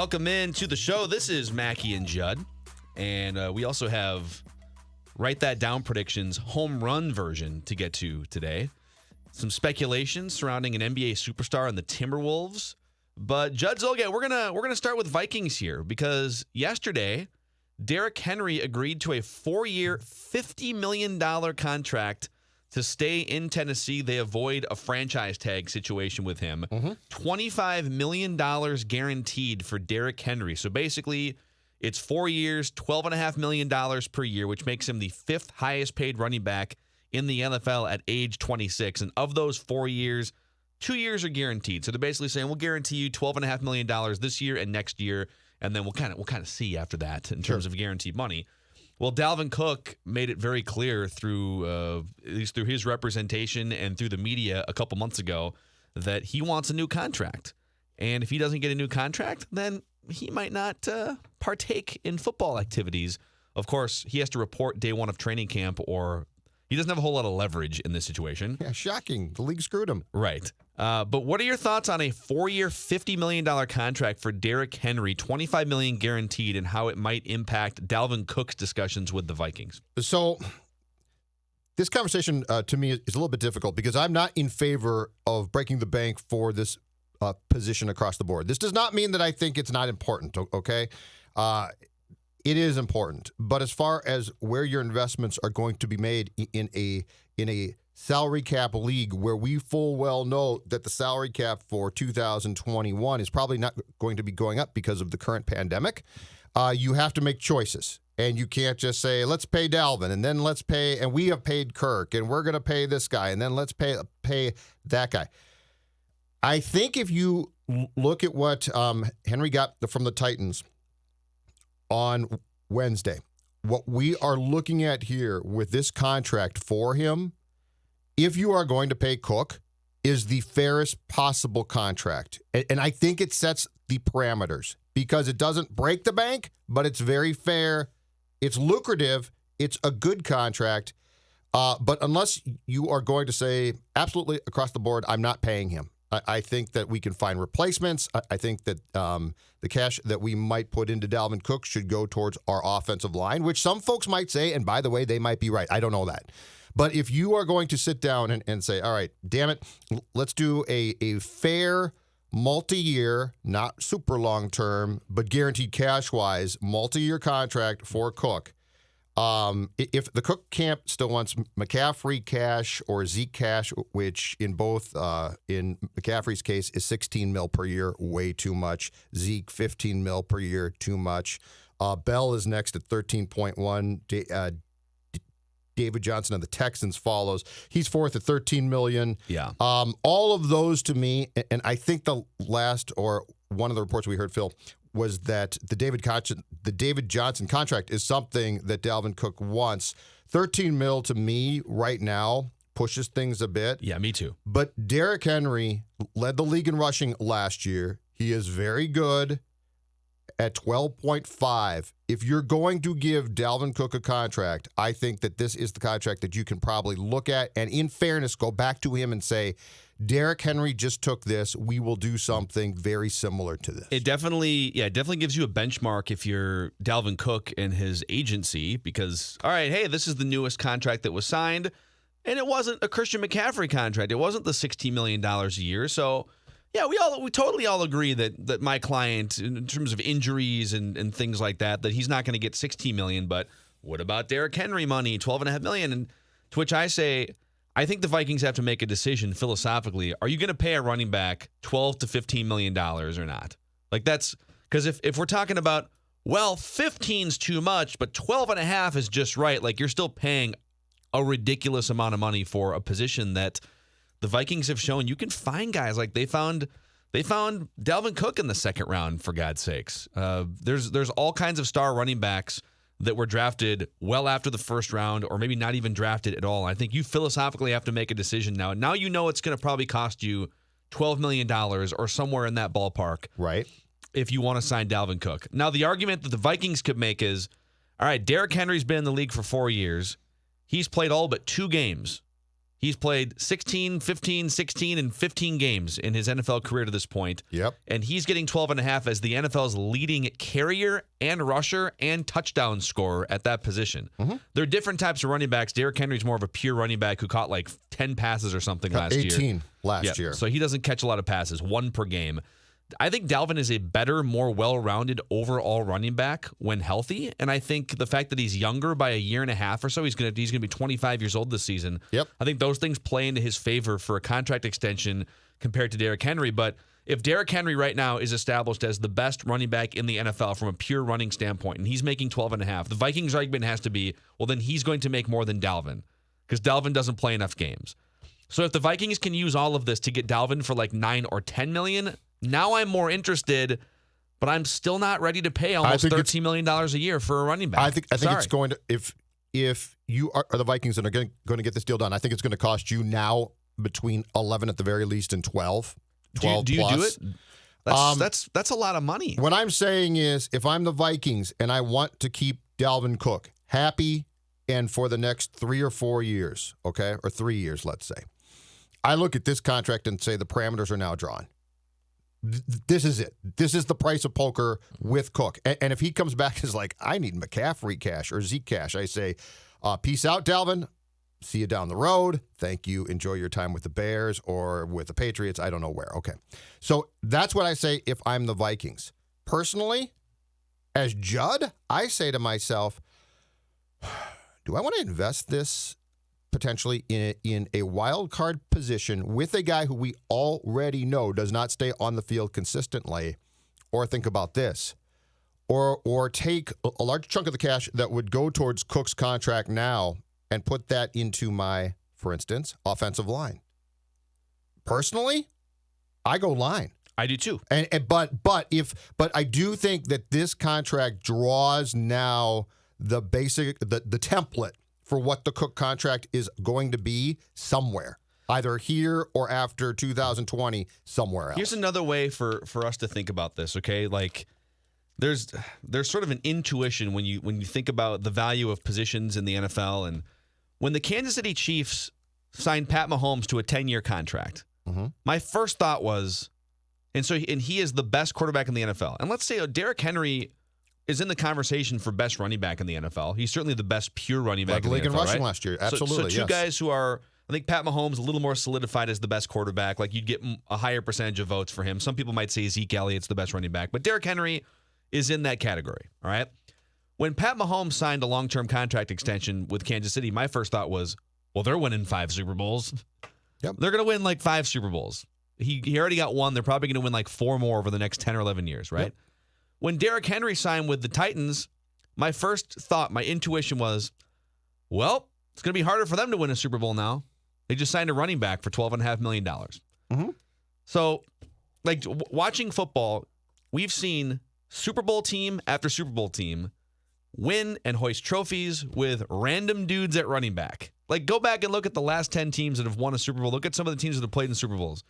welcome in to the show. This is Mackey and Judd, and we also have Write That Down Predictions home run version to get to today. Some speculation surrounding an NBA superstar and the Timberwolves. But Judd Zolgad, we're gonna start with Vikings here because yesterday, Derrick Henry agreed to a 4-year, $50 million contract to stay in Tennessee. They avoid a franchise tag situation with him. $25 million guaranteed for Derrick Henry. So basically, it's 4 years, $12.5 million per year, which makes him the 5th highest paid running back in the NFL at age 26. And of those 4 years, 2 years are guaranteed. So they're basically saying, we'll guarantee you $12.5 million this year and next year, and then we'll kind of see after that in terms of guaranteed money. Well, Dalvin Cook made it very clear through at least through his representation and through the media a couple months ago that he wants a new contract. And if he doesn't get a new contract, then he might not partake in football activities. Of course, he has to report day one of training camp, or he doesn't have a whole lot of leverage in this situation. Yeah, shocking. The league screwed him. Right. But what are your thoughts on a 4-year, $50 million contract for Derrick Henry, $25 million guaranteed, and how it might impact Dalvin Cook's discussions with the Vikings? So this conversation to me is a little bit difficult because I'm not in favor of breaking the bank for this position across the board. This does not mean that I think it's not important, okay? It is important. But as far as where your investments are going to be made in a salary cap league where we full well know that the salary cap for 2021 is probably not going to be going up because of the current pandemic, you have to make choices. And you can't just say, let's pay Dalvin, and then let's pay, and we have paid Kirk, and we're going to pay this guy, and then let's pay that guy. I think if you look at what Henry got from the Titans on Wednesday, what we are looking at here with this contract for him, if you are going to pay Cook, is the fairest possible contract. And I think it sets the parameters because it doesn't break the bank, but it's very fair. It's lucrative. It's a good contract. But unless you are going to say absolutely across the board, I'm not paying him, I think that we can find replacements. I think that the cash that we might put into Dalvin Cook should go towards our offensive line, which some folks might say, and by the way, they might be right. I don't know that. But if you are going to sit down and say, all right, damn it, let's do a fair multi-year, not super long-term, but guaranteed cash-wise, multi-year contract for Cook. If the Cook camp still wants McCaffrey cash or Zeke cash, which in both, in McCaffrey's case is $16 million per year, way too much. Zeke, $15 million per year, too much. Bell is next at 13.1. David Johnson of the Texans follows. He's fourth at $13 million. Yeah. All of those to me, and I think the last or one of the reports we heard, Phil, was that the David Johnson contract is something that Dalvin Cook wants. $13 million to me right now pushes things a bit. Yeah, me too. But Derrick Henry led the league in rushing last year. He is very good at 12.5. If you're going to give Dalvin Cook a contract, I think that this is the contract that you can probably look at and in fairness go back to him and say, Derrick Henry just took this. We will do something very similar to this. It definitely gives you a benchmark if you're Dalvin Cook and his agency because, all right, hey, this is the newest contract that was signed, and it wasn't a Christian McCaffrey contract. It wasn't the $16 million a year. So, yeah, we totally all agree that my client, in terms of injuries and things like that he's not going to get $16 million. But what about Derrick Henry money, $12.5 million? And to which I say, I think the Vikings have to make a decision philosophically. Are you going to pay a running back $12 to $15 million or not? Like that's because if we're talking about, well, 15's too much, but 12.5 is just right. Like you're still paying a ridiculous amount of money for a position that the Vikings have shown you can find guys. Like they found Dalvin Cook in the second round, for God's sakes. There's all kinds of star running backs that were drafted well after the first round or maybe not even drafted at all. I think you philosophically have to make a decision now. Now you know it's going to probably cost you $12 million or somewhere in that ballpark. Right. If you want to sign Dalvin Cook. Now the argument that the Vikings could make is, all right, Derrick Henry's been in the league for 4 years. He's played all but 2 games He's played 16, 15, 16, and 15 games in his NFL career to this point. Yep. And he's getting 12.5 as the NFL's leading carrier and rusher and touchdown scorer at that position. Mm-hmm. There are different types of running backs. Derrick Henry's more of a pure running back who caught like 10 passes or something last year. 18 last year. So he doesn't catch a lot of passes, 1 per game. I think Dalvin is a better, more well-rounded overall running back when healthy, and I think the fact that he's younger by a year and a half or so, he's going to be 25 years old this season. Yep. I think those things play into his favor for a contract extension compared to Derrick Henry. But if Derrick Henry right now is established as the best running back in the NFL from a pure running standpoint, and he's making 12.5, the Vikings argument has to be, well, then he's going to make more than Dalvin because Dalvin doesn't play enough games. So if the Vikings can use all of this to get Dalvin for like $9 or $10 million. Now I'm more interested, but I'm still not ready to pay almost $13 million a year for a running back. I think it's going to, if you are the Vikings that are going to get this deal done, I think it's going to cost you now between 11 at the very least and 12. 12 do you plus. do it? That's a lot of money. What I'm saying is, if I'm the Vikings and I want to keep Dalvin Cook happy and for the next 3 or 4 years, okay, or 3 years, let's say, I look at this contract and say the parameters are now drawn. This is it. This is the price of poker with Cook. And if he comes back as like, I need McCaffrey cash or Zeke cash, I say, peace out, Dalvin. See you down the road. Thank you. Enjoy your time with the Bears or with the Patriots. I don't know where. Okay. So that's what I say if I'm the Vikings. Personally, as Judd, I say to myself, do I want to invest this potentially in a wild card position with a guy who we already know does not stay on the field consistently, or think about this, or take a large chunk of the cash that would go towards Cook's contract now and put that into my, for instance, offensive line? Personally, I go line. I do too. But I do think that this contract draws now the basic the template for what the Cook contract is going to be somewhere, either here or after 2020, somewhere else. Here's another way for us to think about this, okay? Like, there's sort of an intuition when you think about the value of positions in the NFL. And when the Kansas City Chiefs signed Pat Mahomes to a 10-year contract, my first thought was, and he is the best quarterback in the NFL. And let's say Derrick Henry is in the conversation for best running back in the NFL. He's certainly the best pure running back in the NFL, in rushing right? last year. Absolutely, so two guys who are, I think Pat Mahomes a little more solidified as the best quarterback. Like, you'd get a higher percentage of votes for him. Some people might say Zeke Elliott's the best running back, but Derrick Henry is in that category, all right? When Pat Mahomes signed a long-term contract extension with Kansas City, my first thought was, well, they're winning 5 Super Bowls. Yep. They're going to win like 5 Super Bowls. He already got 1. They're probably going to win like 4 more over the next 10 or 11 years, right? Yep. When Derrick Henry signed with the Titans, my first thought, my intuition was, well, it's going to be harder for them to win a Super Bowl now. They just signed a running back for $12.5 million. Mm-hmm. So, like, watching football, we've seen Super Bowl team after Super Bowl team win and hoist trophies with random dudes at running back. Like, go back and look at the last 10 teams that have won a Super Bowl. Look at some of the teams that have played in Super Bowls.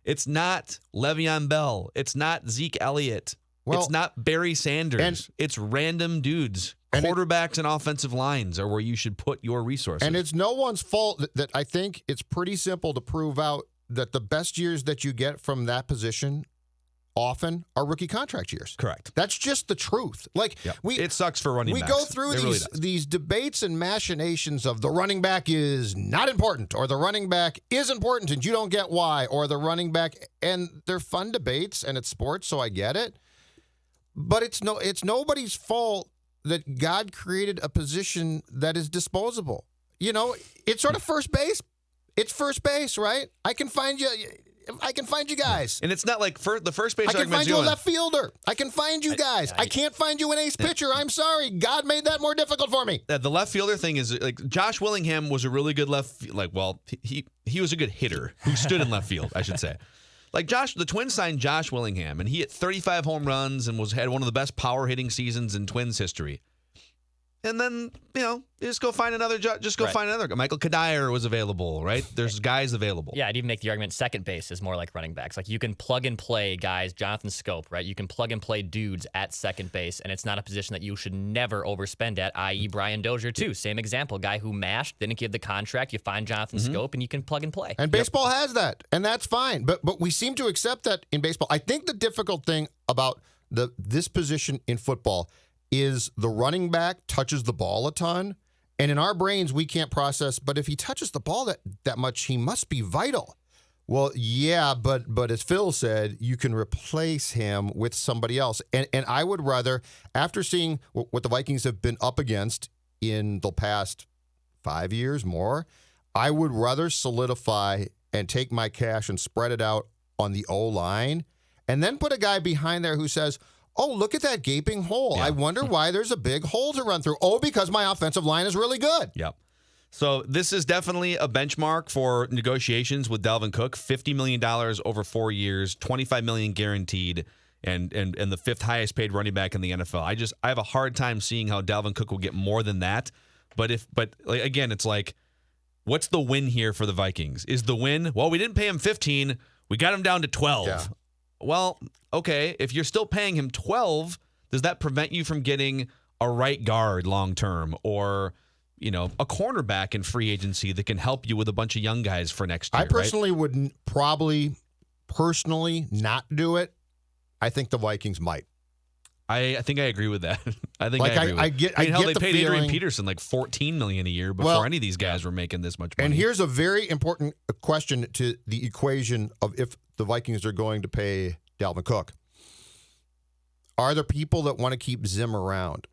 It's not Le'Veon Bell. It's not Zeke Elliott. Well, it's not Barry Sanders. It's random dudes. Quarterbacks and offensive lines are where you should put your resources. And it's no one's fault that I think it's pretty simple to prove out that the best years that you get from that position often are rookie contract years. Correct. That's just the truth. Like, it sucks for running backs. We go through these debates and machinations of the running back is not important, or the running back is important and you don't get why, or the running back, and they're fun debates and it's sports, so I get it. But it's nobody's fault that God created a position that is disposable. You know, it's sort of first base. It's first base, right? I can find you guys. And it's not like the first base I can argument. find you a left fielder. I can find you guys. I can't find you an ace pitcher. I'm sorry. God made that more difficult for me. The left fielder thing is like Josh Willingham was a really good he was a good hitter who stood in left field, I should say. Like the Twins signed Josh Willingham, and he hit 35 home runs and had one of the best power hitting seasons in Twins history. and then, just go find another job. Just go find another. Michael Kadire was available, right? There's guys available. Yeah, I'd even make the argument second base is more like running backs. Like you can plug and play guys, Jonathan Scope, right? You can plug and play dudes at second base, and it's not a position that you should never overspend at, i.e. Brian Dozier, too. Same example. Guy who mashed, didn't give the contract. You find Jonathan Scope, and you can plug and play. And baseball has that, and that's fine. But we seem to accept that in baseball. I think the difficult thing about this position in football is the running back touches the ball a ton, and in our brains we can't process, but if he touches the ball that much, he must be vital. Well, yeah, but as Phil said, you can replace him with somebody else. And I would rather, after seeing what the Vikings have been up against in the past 5 years more, I would rather solidify and take my cash and spread it out on the O-line and then put a guy behind there who says, oh, look at that gaping hole. Yeah. I wonder why there's a big hole to run through. Oh, because my offensive line is really good. Yep. So this is definitely a benchmark for negotiations with Dalvin Cook. $50 million over 4 years, $25 million guaranteed, and the fifth highest paid running back in the NFL. I have a hard time seeing how Dalvin Cook will get more than that. But again, it's like, what's the win here for the Vikings? Is the win, well, we didn't pay him 15, we got him down to 12. Yeah. Well, okay, if you're still paying him 12, does that prevent you from getting a right guard long term or, a cornerback in free agency that can help you with a bunch of young guys for next year? I personally would probably not do it. I think the Vikings might. I think I agree with that. I think I get they the paid feeling, Adrian Peterson like $14 million a year before any of these guys were making this much money. And here's a very important question to the equation of if the Vikings are going to pay Dalvin Cook. Are there people that want to keep Zim around,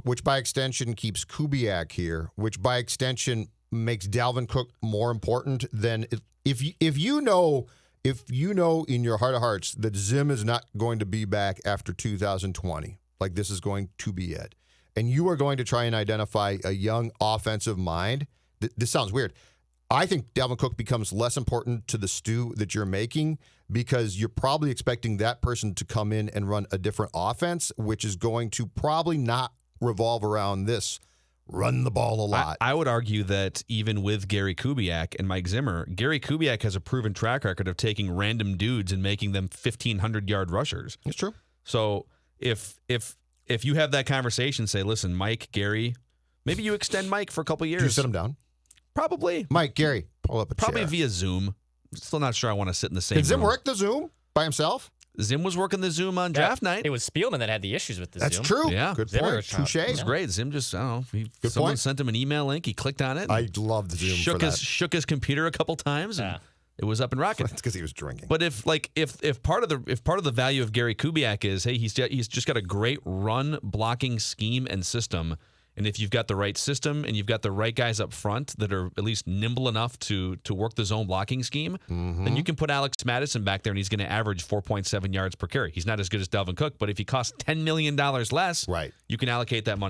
which by extension keeps Kubiak here, which by extension makes Dalvin Cook more important than if you know in your heart of hearts that Zim is not going to be back after 2020, like this is going to be it, and you are going to try and identify a young offensive mind. This sounds weird. I think Dalvin Cook becomes less important to the stew that you're making because you're probably expecting that person to come in and run a different offense, which is going to probably not revolve around this run the ball a lot. I would argue that even with Gary Kubiak and Mike Zimmer, Gary Kubiak has a proven track record of taking random dudes and making them 1,500-yard rushers. It's true. So if you have that conversation, say, listen, Mike, Gary, maybe you extend Mike for a couple years. Do you sit him down? Probably. Mike, Gary, pull up a Probably chair. via Zoom. Still not sure I want to sit in the same room. Did Zim work the Zoom by himself? Zim was working the Zoom on draft night. It was Spielman that had the issues with the That's Zoom. That's true. Yeah. Good Zimmer point. Touche. It was great. Zim just, I don't know. Good someone point. sent him an email link. He clicked on it. I love the Zoom for that. Shook his computer a couple times, and it was up and rocking. That's because he was drinking. But if part of the value of Gary Kubiak is, hey, he's just got a great run blocking scheme and system. And if you've got the right system and you've got the right guys up front that are at least nimble enough to work the zone blocking scheme, then you can put Alex Madison back there and he's going to average 4.7 yards per carry. He's not as good as Dalvin Cook, but if he costs $10 million less, right, you can allocate that money